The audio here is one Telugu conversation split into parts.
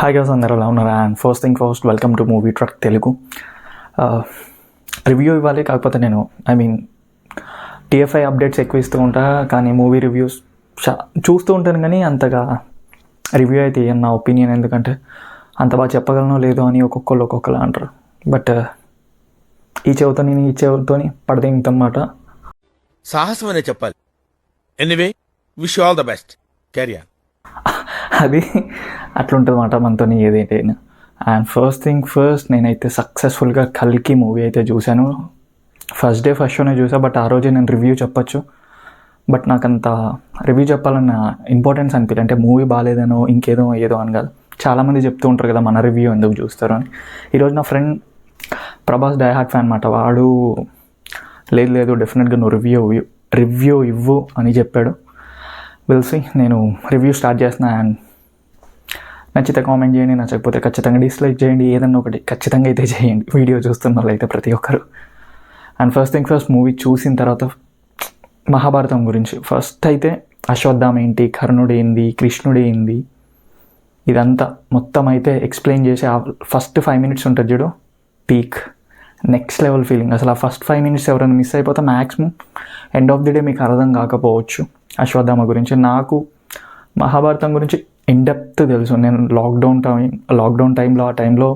హాయ్ గైస్, అందరూ ఎలా ఉన్నారు? And first thing first, welcome to movie truck Telugu. Review ఇవ్వాలి, కాకపోతే నేను టీఎఫ్ఐ అప్డేట్స్ ఎక్కువ ఇస్తూ ఉంటా, కానీ మూవీ రివ్యూస్ చూస్తూ ఉంటాను, కానీ అంతగా రివ్యూ అయితే ఇయ్యను నా ఒపీనియన్. ఎందుకంటే అంత బాగా చెప్పగలను లేదో అని ఒక్కొక్కరు ఒక్కొక్కలా అంటారు. బట్ ఈ చెవితో పడదేంటన్నమాట. సాహసం అనే చెప్పాలి. Anyway, wish all the best. Carry on. అది అట్లుంటుంది అన్నమాట మనతో ఏదైనా. అండ్ ఫస్ట్ థింగ్ ఫస్ట్, నేనైతే సక్సెస్ఫుల్గా కల్కి మూవీ అయితే చూశాను. ఫస్ట్ షోనే చూసాను. బట్ ఆ రోజే నేను రివ్యూ చెప్పచ్చు. బట్ నాకు అంత రివ్యూ చెప్పాలన్న ఇంపార్టెన్స్ అనిపించలేదు. అంటే మూవీ బాగాలేదనో ఇంకేదో ఏదో అని కాదు. చాలామంది చెప్తూ ఉంటారు కదా మన రివ్యూ ఎందుకు చూస్తారు అని. ఈరోజు నా friend Prabhas die hard fan అన్నమాట. వాడు లేదు డెఫినెట్గా నువ్వు రివ్యూ ఇవ్వు అని చెప్పాడు. విల్సి, నేను రివ్యూ స్టార్ట్ చేస్తున్నా. అండ్ నచ్చితే కామెంట్ చేయండి, నచ్చకపోతే ఖచ్చితంగా డిస్లైక్ చేయండి. ఏదన్నా ఒకటి ఖచ్చితంగా అయితే చేయండి, వీడియో చూస్తున్న వాళ్ళు అయితే ప్రతి ఒక్కరు. And first thing first, movie చూసిన తర్వాత మహాభారతం గురించి ఫస్ట్ అయితే అశ్వత్థామ ఏంటి, కర్ణుడు ఏంది, కృష్ణుడు ఏంది, ఇదంతా మొత్తం అయితే ఎక్స్ప్లెయిన్ చేసి ఫస్ట్ 5 minutes ఉంటుంది చూడు, పీక్ నెక్స్ట్ లెవెల్ ఫీలింగ్. అసలు ఆ ఫస్ట్ 5 minutes ఎవరైనా మిస్ అయిపోతే maximum end of the day మీకు అర్థం కాకపోవచ్చు అశ్వత్థామ గురించి. నాకు మహాభారతం గురించి ఇన్డెప్త్ తెలుసు. నేను లాక్డౌన్ టైంలో ఆ టైంలో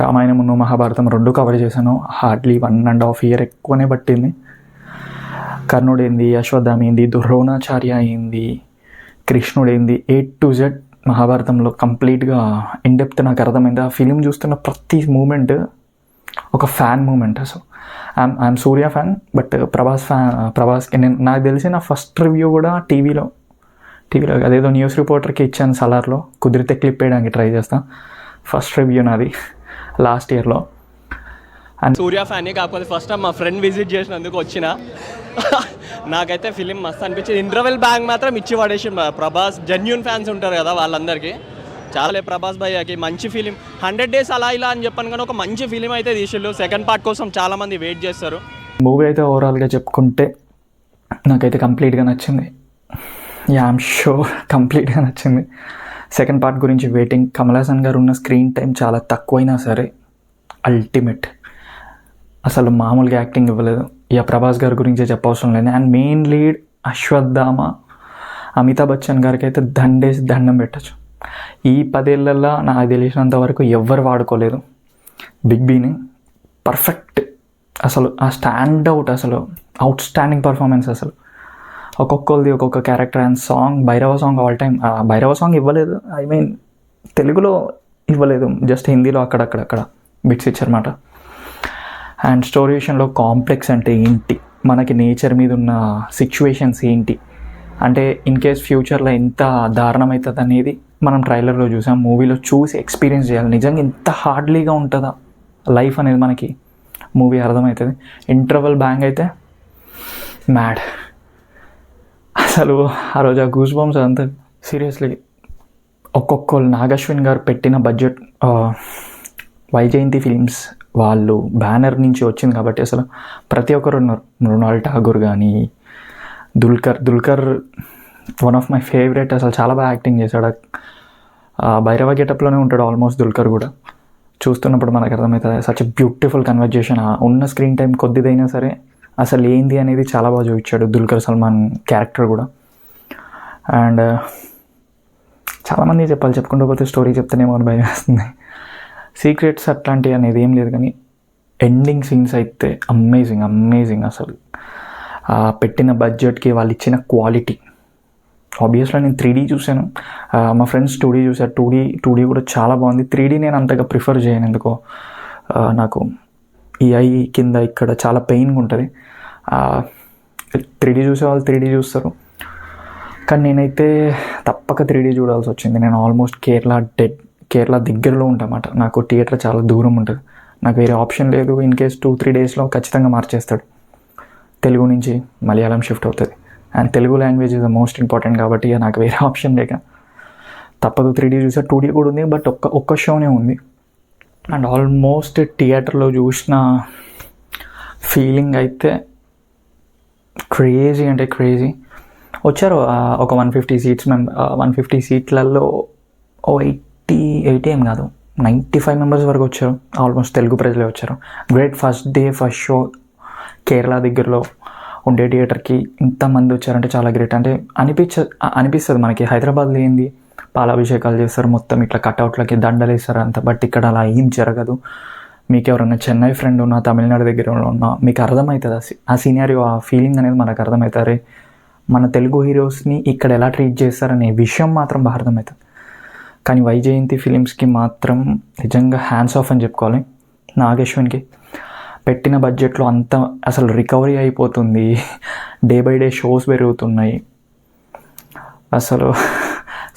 రామాయణమును మహాభారతం 2 కవర్ చేశాను. హార్డ్లీ 1.5 year ఎక్కువనే పట్టింది. కర్ణుడు ఏంది, అశ్వత్థామ ఏంది, ద్రోణాచార్య ఏంది, కృష్ణుడు ఏంది, A to Z మహాభారతంలో కంప్లీట్గా ఇన్డెప్త్ నాకు అర్థమైంది. ఆ ఫిలిం చూస్తున్న ప్రతి మూమెంట్ ఒక ఫ్యాన్ మూమెంట్. అసలు ఐఎమ్ సూర్య ఫ్యాన్, బట్ ప్రభాస్కి నాకు తెలిసి నా ఫస్ట్ రివ్యూ కూడా టీవీలో అదేదో న్యూస్ రిపోర్టర్కి ఇచ్చాను సలార్లో. కుదిరితే క్లిప్ వేయడానికి ట్రై చేస్తాను. ఫస్ట్ రివ్యూ నాది లాస్ట్ ఇయర్లో. అండ్ సూర్య ఫ్యాన్, కాకపోతే ఫస్ట్ టైం మా ఫ్రెండ్ విజిట్ చేసినందుకు వచ్చిన. నాకైతే ఫిలిం మస్తు అనిపించింది. ఇంటర్వెల్ బ్యాంక్ మాత్రం ఇచ్చి పడేసి ప్రభాస్ జెన్యూన్ ఫ్యాన్స్ ఉంటారు కదా వాళ్ళందరికీ. చాలా ప్రభాస్ భయ్యకి మంచి ఫిలిం. 100 days అలా ఇలా అని చెప్పాను, కానీ ఒక మంచి ఫిలిం అయితే తీసిళ్ళు. సెకండ్ పార్ట్ కోసం చాలామంది వెయిట్ చేస్తారు. మూవీ అయితే ఓవరాల్గా చెప్పుకుంటే నాకైతే కంప్లీట్గా నచ్చింది. ఐఎమ్ షూర్ కంప్లీట్గా నచ్చింది. సెకండ్ పార్ట్ గురించి వెయిటింగ్. కమల్ హాసన్ గారు ఉన్న స్క్రీన్ టైం చాలా తక్కువైనా సరే అల్టిమేట్. అసలు మామూలుగా యాక్టింగ్ ఇవ్వలేదు. ఇక ప్రభాస్ గారి గురించే చెప్పవసరం లేదు. And main lead Ashwatthama, Amitabh Bachchan గారికి అయితే దండం పెట్టచ్చు. ఈ 10 ఏళ్లలో నాకు తెలిసినంత వరకు ఎవ్వరు వాడుకోలేదు బిగ్ బీని. పర్ఫెక్ట్. అసలు ఆ స్టాండ్ అవుట్, అసలు అవుట్ స్టాండింగ్ పర్ఫార్మెన్స్. అసలు ఒక్కొక్కరిది ఒక్కొక్క character. And song, Bhairava song all time. Bhairava song ఇవ్వలేదు, తెలుగులో ఇవ్వలేదు, జస్ట్ హిందీలో అక్కడక్కడ బిట్స్ ఇచ్చారన్నమాట. అండ్ స్టోరీ విషయంలో కాంప్లెక్స్ అంటే ఏంటి, మనకి నేచర్ మీద ఉన్న సిచ్యువేషన్స్ ఏంటి, అంటే ఇన్ కేస్ ఫ్యూచర్లో ఎంత దారుణం అవుతుంది అనేది మనం ట్రైలర్లో చూసాం. మూవీలో చూసి ఎక్స్పీరియన్స్ చేయాలి. నిజంగా ఇంత హార్డ్లీగా ఉంటుందా లైఫ్ అనేది మనకి మూవీ అర్థమవుతుంది. ఇంటర్వెల్ బ్యాంగ్ అయితే మ్యాడ్. అసలు ఆ రోజు ఆ గూస్ బంప్స్ అంతా సీరియస్లీ. ఒక్కొక్కరు నాగశ్విన్ గారు పెట్టిన బడ్జెట్, వైజయంతి ఫిలిమ్స్ వాళ్ళు బ్యానర్ నుంచి వచ్చింది కాబట్టి అసలు ప్రతి ఒక్కరు ఉన్నారు. మృణాల్ ఠాగూర్ కానీ, Dulquer one of my favourite. అసలు చాలా బాగా యాక్టింగ్ చేశాడు. భైరవ గెటప్లోనే ఉంటాడు ఆల్మోస్ట్ దుల్కర్ కూడా. చూస్తున్నప్పుడు మనకు అర్థమవుతుంది. Such beautiful conversation. ఉన్న స్క్రీన్ టైం కొద్దిదైనా సరే అసలు ఏంది అనేది చాలా బాగా చూపించాడు దుల్కర్ సల్మాన్ క్యారెక్టర్ కూడా. అండ్ చాలామంది చెప్పుకుంటూ పోతే స్టోరీ చెప్తేనేమో అని భయం వేస్తుంది. సీక్రెట్స్ అట్లాంటివి అనేది ఏం లేదు, కానీ ఎండింగ్ సీన్స్ అయితే అమేజింగ్. అసలు పెట్టిన బడ్జెట్కి వాళ్ళు ఇచ్చిన క్వాలిటీ. ఆబ్వియస్లీ నేను 3D చూశాను, మా ఫ్రెండ్స్ 2D చూశారు. 2D కూడా చాలా బాగుంది. 3D నేను అంతగా ప్రిఫర్ చేయను, ఎందుకో నాకు ఈ ఐ కింద ఇక్కడ చాలా పెయిన్గా ఉంటుంది. 3D చూసే వాళ్ళు 3D చూస్తారు, కానీ నేనైతే తప్పక 3D చూడాల్సి వచ్చింది. నేను ఆల్మోస్ట్ కేరళ దగ్గరలో ఉంటామాట. నాకు థియేటర్ చాలా దూరం ఉంటుంది. నాకు వేరే ఆప్షన్ లేదు. ఇన్ కేస్ 2-3 daysలో ఖచ్చితంగా మార్చేస్తాడు. తెలుగు నుంచి మలయాళం షిఫ్ట్ అవుతుంది. And Telugu language is the most important కాబట్టి నాకు వేరే ఆప్షన్ లేక తప్పదు. 3D చూసా. 2D కూడా ఉంది, బట్ ఒక్క షోనే ఉంది. అండ్ ఆల్మోస్ట్ థియేటర్లో చూసిన ఫీలింగ్ అయితే క్రేజీ. వచ్చారు ఒక 150 seats 150 seatsలలో 80 ఏం కాదు, 95 మెంబర్స్ వరకు వచ్చారు. ఆల్మోస్ట్ తెలుగు ప్రజలే వచ్చారు. Great. First day first show Kerala దగ్గరలో ఉండే థియేటర్కి ఇంతమంది వచ్చారంటే చాలా గ్రేట్. అంటే అనిపిస్తుంది మనకి హైదరాబాద్లో ఏంది పాలాభిషేకాలు చేస్తారు, మొత్తం ఇట్లా కట్అవుట్లకి దండలు వేస్తారు అంత. బట్ ఇక్కడ అలా ఏం జరగదు. మీకు ఎవరైనా చెన్నై ఫ్రెండ్ ఉన్నా, తమిళనాడు దగ్గర ఉన్నా మీకు అర్థమవుతుంది ఆ సీనియర్, ఆ ఫీలింగ్ అనేది మనకు అర్థమవుతారే. మన తెలుగు హీరోస్ని ఇక్కడ ఎలా ట్రీట్ చేస్తారనే విషయం మాత్రం బాగా అర్థమవుతుంది. కానీ వైజయంతి ఫిలిమ్స్కి మాత్రం నిజంగా హ్యాండ్స్ ఆఫ్ అని చెప్పుకోవాలి. నాగేశ్వన్కి పెట్టిన బడ్జెట్లో అంత అసలు రికవరీ అయిపోతుంది. డే బై డే షోస్ పెరుగుతున్నాయి. అసలు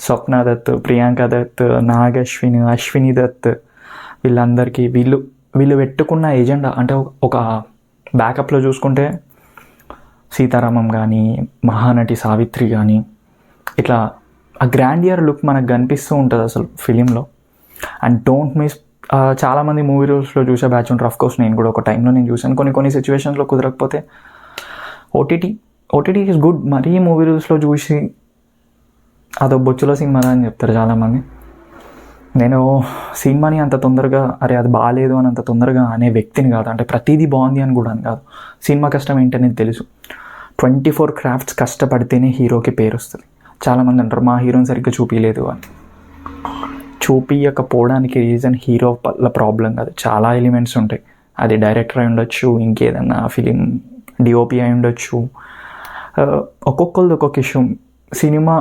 స్వప్న దత్, ప్రియాంక దత్, నాగశ్విని, అశ్విని దత్ వీళ్ళందరికీ వీళ్ళు పెట్టుకున్న ఎజెండా అంటే ఒక బ్యాకప్లో చూసుకుంటే సీతారామం కానీ, మహానటి సావిత్రి కానీ, ఇట్లా ఆ గ్రాండియర్ లుక్ మనకు కనిపిస్తూ ఉంటుంది అసలు ఫిలింలో. అండ్ డోంట్ మిస్, చాలామంది మూవీ రూల్స్లో చూసే బ్యాచ్ ఉంటారు. అఫ్కోర్స్ నేను కూడా ఒక టైంలో నేను చూసాను. కొన్ని సిచ్యువేషన్స్లో కుదరకపోతే ఓటీటీ ఈజ్ గుడ్. మరీ మూవీ రూల్స్లో చూసి అదో బొచ్చులో సినిమా అని చెప్తారు చాలామంది. నేను సినిమాని అంత తొందరగా అరే అది బాగాలేదు అని అంత తొందరగా అనే వ్యక్తిని కాదు. అంటే ప్రతిదీ బాగుంది అని కూడా అని కాదు. సినిమా కష్టం ఏంటనేది తెలుసు. 24 క్రాఫ్ట్స్ కష్టపడితేనే హీరోకి పేరు వస్తుంది. చాలామంది అంటారు మా హీరోని సరిగ్గా చూపించలేదు అని. చూపించకపోవడానికి రీజన్ హీరో వల్ల ప్రాబ్లం కాదు, చాలా ఎలిమెంట్స్ ఉంటాయి. అది డైరెక్టర్ అయి ఉండొచ్చు, ఇంకేదన్నా ఫిలిం డిఓపి అయి ఉండొచ్చు. ఒక్కొక్కరిది ఒక్కొక్క ఇష్యూ. సినిమా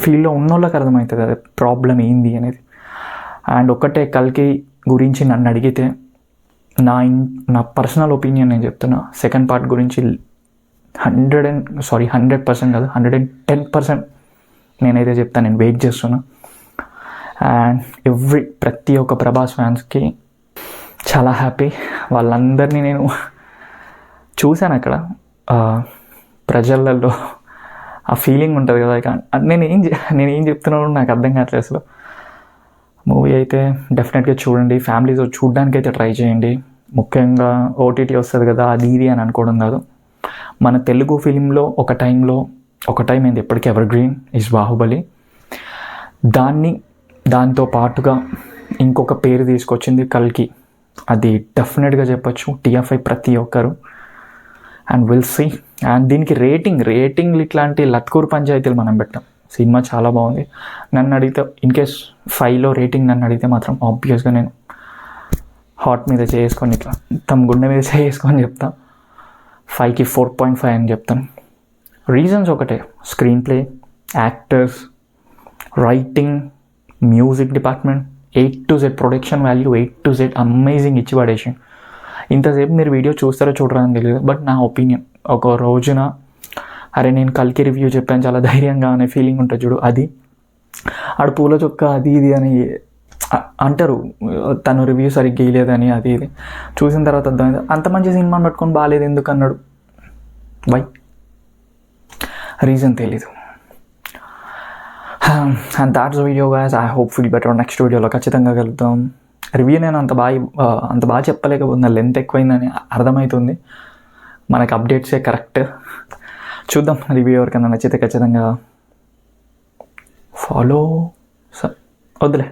ఫీల్డ్లో ఉన్నోళ్ళకి అర్థమవుతుంది అది ప్రాబ్లం ఏంది అనేది. అండ్ ఒక్కటే కల్కి గురించి నన్ను అడిగితే నా పర్సనల్ ఒపీనియన్ నేను చెప్తున్నా. సెకండ్ పార్ట్ గురించి 100% కాదు 110% నేనైతే చెప్తాను. నేను వెయిట్ చేస్తున్నా. అండ్ ప్రతి ఒక్క ప్రభాస్ ఫ్యాన్స్కి చాలా హ్యాపీ. వాళ్ళందరినీ నేను చూశాను అక్కడ ప్రజలలో. ఆ ఫీలింగ్ ఉంటుంది కదా. నేను ఏం చెప్తున్నాను నాకు అర్థం కావట్లేదు అసలు. మూవీ అయితే డెఫినెట్గా చూడండి. ఫ్యామిలీతో చూడడానికి అయితే ట్రై చేయండి. ముఖ్యంగా ఓటీటీ వస్తుంది కదా అది ఇది అని అనుకోవడం కాదు. మన తెలుగు ఫిలింలో ఒక టైం ఏంది ఎప్పటికీ ఎవర్ గ్రీన్ ఈజ్ బాహుబలి. దాంతో పాటుగా ఇంకొక పేరు తీసుకొచ్చింది కల్కి. అది డెఫినెట్గా చెప్పచ్చు టీఎఫ్ఐ ప్రతి ఒక్కరు. And will see. అండ్ దీనికి రేటింగ్లు ఇట్లాంటి లత్కూరు పంచాయతీలు మనం పెట్టాం. సినిమా చాలా బాగుంది. నన్ను అడిగితే ఇన్కేస్ 5లో రేటింగ్ నన్ను అడిగితే మాత్రం ఆబ్వియస్గా నేను హాట్ మీద చేసుకొని ఇట్లా తమ గుండె మీద చేసుకొని చెప్తాను. 5కి 4.5 అని చెప్తాను. రీజన్స్ ఒకటే, screen play, actors, writing, music department, A to Z production value, A to Z amazing ఇచ్చి పడేసి. ఇంతసేపు మీరు వీడియో చూస్తారో చూడరా అని తెలియదు. బట్ నా ఒపీనియన్, ఒక రోజున అరే నేను కల్కి రివ్యూ చెప్పాను చాలా ధైర్యంగా అనే ఫీలింగ్ ఉంటుంది చూడు, అది ఆడు పూల చొక్క అది ఇది అని అంటారు. తను రివ్యూ సరిగ్గా ఇవ్వలేదని అది ఇది చూసిన తర్వాత అర్థమైంది. అంత మంచి సినిమాని పట్టుకొని బాగాలేదు ఎందుకు అన్నాడు. వై రీజన్ తెలీదు. And that's video guys. I hope feel better. Next వీడియోలో ఖచ్చితంగా కలుద్దాం. రివ్యూ నేను అంత బాగా చెప్పలేకపోతున్నా, లెంత్ ఎక్కువైందని అర్థమవుతుంది. మనకు అప్డేట్సే కరెక్ట్. చూద్దాం. రివ్యూ ఎవరికైనా నచ్చితే ఖచ్చితంగా ఫాలో వద్దులే.